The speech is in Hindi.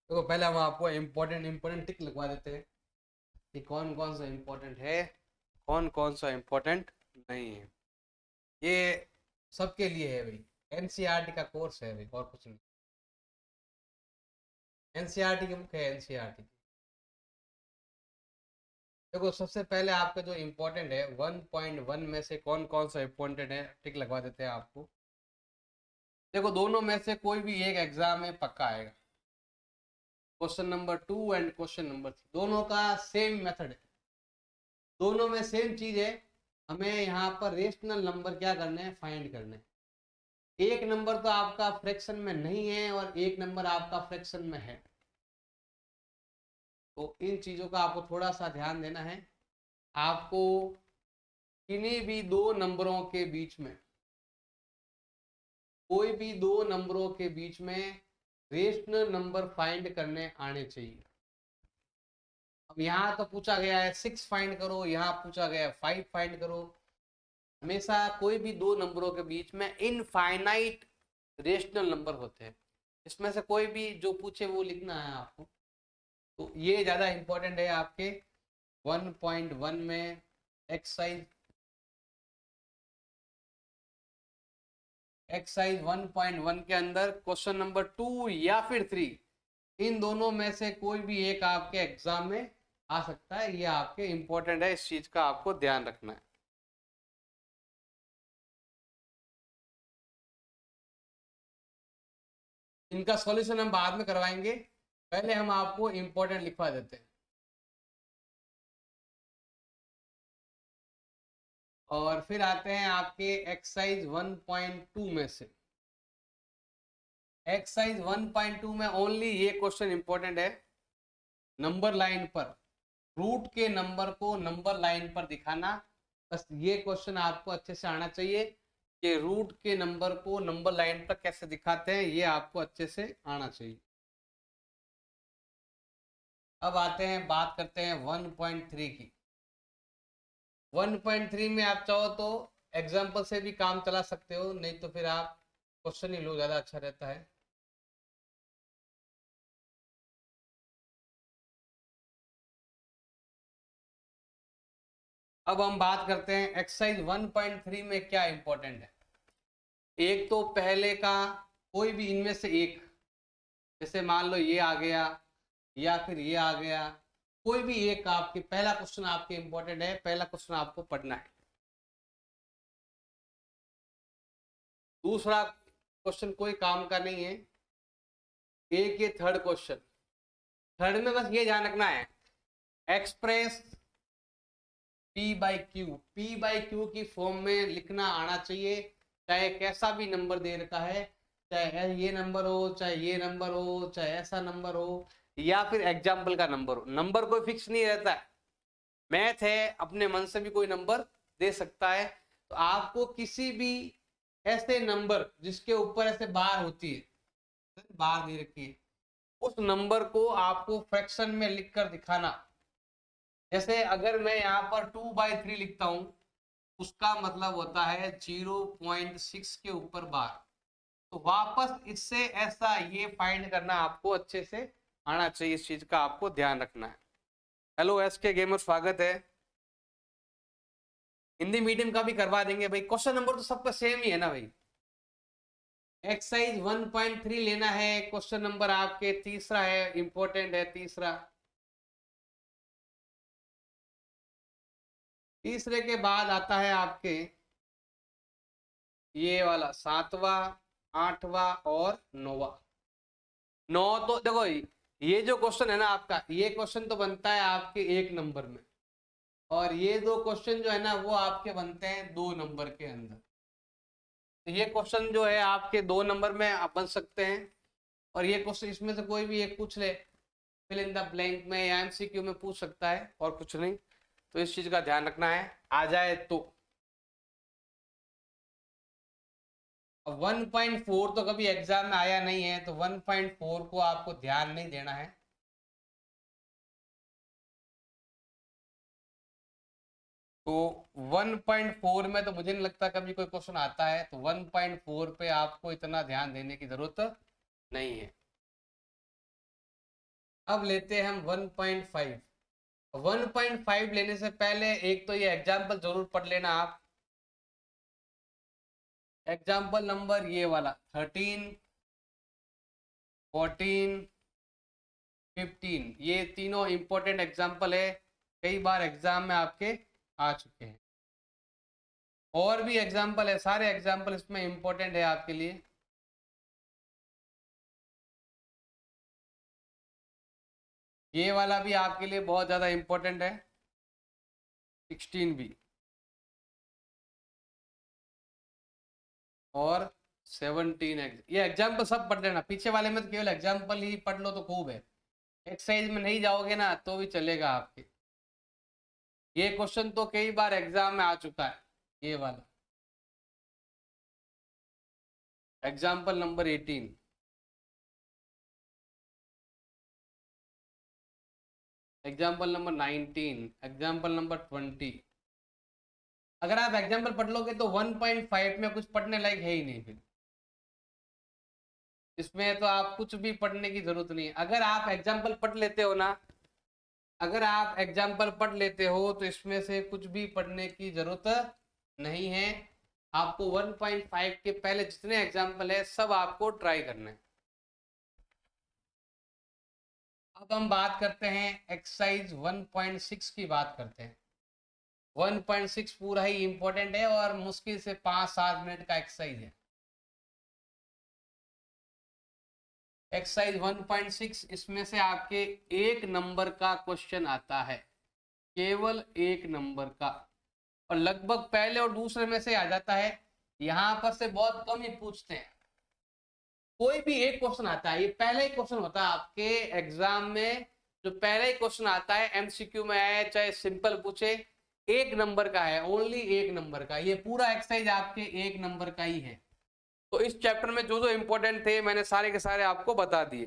तो पहले हम आपको इम्पोर्टेंट टिक लगवा देते हैं कि कौन कौन सा इम्पोर्टेंट है, कौन कौन सा इम्पोर्टेंट नहीं है। ये सबके लिए है भाई, एनसीईआरटी का कोर्स है भाई, और कुछ नहीं। एनसीईआरटी की बुक है, एनसीईआरटी की। देखो सबसे पहले आपका जो इम्पोर्टेंट है 1.1 में से कौन कौन सा इम्पोर्टेंट है, टिक लगवा देते हैं आपको। देखो दोनों में से कोई भी एक एग्जाम में पक्का आएगा। Question number 2 and question number 3 दोनों का सेम मेथड है, दोनों में सेम चीज है। हमें यहाँ पर रेशनल नंबर क्या करने हैं, फाइंड करने हैं। एक नंबर तो आपका फ्रैक्शन में नहीं है और एक नंबर आपका फ्रैक्शन में है, तो इन चीजों का आपको थोड़ा सा ध्यान देना है। आपको किन्हीं भी दो नंबरों के बीच में, कोई भी दो नंबरों के बीच में रेशनल नंबर फाइंड करने आने चाहिए। अब यहाँ तो पूछा गया है 6 फाइंड करो, यहाँ पूछा गया है 5 फाइंड करो। हमेशा कोई भी दो नंबरों के बीच में इनफाइनाइट रेशनल नंबर होते हैं, इसमें से कोई भी जो पूछे वो लिखना है आपको। तो ये ज़्यादा इंपॉर्टेंट है आपके 1.1 में। एक्सरसाइज 1.1 के अंदर क्वेश्चन नंबर 2 या फिर 3, इन दोनों में से कोई भी एक आपके एग्जाम में आ सकता है। ये आपके इंपॉर्टेंट है, इस चीज का आपको ध्यान रखना है। इनका सॉल्यूशन हम बाद में करवाएंगे, पहले हम आपको इंपॉर्टेंट लिखवा देते हैं। और फिर आते हैं आपके एक्सरसाइज 1.2 में से। एक्सरसाइज 1.2 में ओनली ये क्वेश्चन इंपॉर्टेंट है, नंबर लाइन पर रूट के नंबर को नंबर लाइन पर दिखाना। बस ये क्वेश्चन आपको अच्छे से आना चाहिए कि रूट के नंबर को नंबर लाइन पर कैसे दिखाते हैं, ये आपको अच्छे से आना चाहिए। अब आते हैं, बात करते हैं 1.3 की। 1.3 में आप चाहो तो एग्जाम्पल से भी काम चला सकते हो, नहीं तो फिर आप क्वेश्चन ही लो, ज़्यादा अच्छा रहता है। अब हम बात करते हैं एक्सरसाइज 1.3 में क्या इंपॉर्टेंट है। एक तो पहले का कोई भी इनमें से एक, जैसे मान लो ये आ गया या फिर ये आ गया, कोई भी एक आपके पहला क्वेश्चन आपके इंपॉर्टेंट है, पहला क्वेश्चन आपको पढ़ना है। दूसरा क्वेश्चन कोई काम का नहीं है, एक ये थर्ड क्वेश्चन। थर्ड में बस ये ध्यान रखना है, एक्सप्रेस पी बाई क्यू की फॉर्म में लिखना आना चाहिए, चाहे कैसा भी नंबर दे रखा है, चाहे ये नंबर हो, चाहे ये नंबर हो, चाहे ऐसा नंबर हो, या फिर एग्जाम्पल का नंबर हो। नंबर कोई फिक्स नहीं रहता है, मैथ है, अपने मन से भी कोई नंबर दे सकता है। तो आपको किसी भी ऐसे नंबर जिसके ऊपर ऐसे बार होती है, बार दे रखी है, उस नंबर को आपको फ्रैक्शन में लिखकर दिखाना। जैसे अगर मैं यहाँ पर 2/3 लिखता हूँ, उसका मतलब होता है 0.6 के ऊपर बार। तो वापस इससे ऐसा ये फाइंड करना आपको अच्छे से आना चाहिए, इस चीज का आपको ध्यान रखना है। हेलो एस के गेमर, स्वागत है। हिंदी मीडियम का भी करवा देंगे भाई, क्वेश्चन नंबर तो सबका सेम ही है ना भाई। एक्सरसाइज 1.3 लेना है, क्वेश्चन नंबर आपके तीसरा है, इंपॉर्टेंट है तीसरा। तीसरे के बाद आता है आपके ये वाला 7वां, 8वां और 9वां। 9 तो देखो, ये जो क्वेश्चन है ना आपका, ये क्वेश्चन तो बनता है आपके एक नंबर में, और ये दो क्वेश्चन जो है ना वो आपके बनते हैं 2 नंबर के अंदर। तो ये क्वेश्चन जो है आपके 2 नंबर में आप बन सकते हैं, और ये क्वेश्चन इसमें से कोई भी एक पूछ ले, फिल इन द ब्लैंक में या एमसीक्यू में पूछ सकता है, और कुछ नहीं। तो इस चीज का ध्यान रखना है, आ जाए तो। अब 1.4 तो कभी एग्जाम में आया नहीं है, तो 1.4 को आपको ध्यान नहीं देना है। तो 1.4 में तो मुझे नहीं लगता कभी कोई क्वेश्चन आता है, तो 1.4 पे आपको इतना ध्यान देने की जरूरत नहीं है। अब लेते हैं हम 1.5। 1.5 लेने से पहले एक तो ये एग्जाम्पल जरूर पढ़ लेना आप। एग्जाम्पल नंबर ये वाला 13, 14, 15, ये तीनों इंपॉर्टेंट एग्जाम्पल है, कई बार एग्जाम में आपके आ चुके हैं। और भी एग्जाम्पल है, सारे एग्जाम्पल इसमें इंपॉर्टेंट है आपके लिए। ये वाला भी आपके लिए बहुत ज्यादा इंपॉर्टेंट है, 16 भी और 17। ये एग्जाम्पल सब पढ़ लेना, पीछे वाले में तो केवल एग्जाम्पल ही पढ़ लो तो खूब है, एक्सरसाइज में नहीं जाओगे ना तो भी चलेगा आपके। ये क्वेश्चन तो कई बार एग्जाम में आ चुका है, ये वाला example number 18। Example number 19, example number 20। अगर आप एग्जाम्पल पढ़ लोगे तो 1.5 में कुछ पढ़ने लायक है ही नहीं, फिर इसमें तो आप कुछ भी पढ़ने की जरूरत नहीं है। अगर आप एग्जाम्पल पढ़ लेते हो ना, अगर आप एग्जाम्पल पढ़ लेते हो तो इसमें से कुछ भी पढ़ने की जरूरत नहीं है। आपको 1.5 के पहले जितने एग्जाम्पल है सब आपको ट्राई करना है। अब हम बात करते हैं एक्सरसाइज 1.6 की बात करते हैं। 1.6 पूरा ही इंपॉर्टेंट है और मुश्किल से 5-7 मिनट का एक्सरसाइज है। एक्सरसाइज 1.6, इसमें से आपके एक नंबर का क्वेश्चन आता है, केवल एक नंबर का, और लगभग पहले और दूसरे में से आ जाता है। यहां पर से बहुत कम ही पूछते हैं, कोई भी एक क्वेश्चन आता है, ये पहला ही क्वेश्चन होता है आपके एग्जाम में, जो पहला ही क्वेश्चन आता है एमसीक्यू में आए चाहे सिंपल पूछे, एक नंबर का है, ओनली एक नंबर का। ये पूरा एक्सरसाइज आपके एक नंबर का ही है। तो इस चैप्टर में जो जो इंपॉर्टेंट थे मैंने सारे के सारे आपको बता दिए।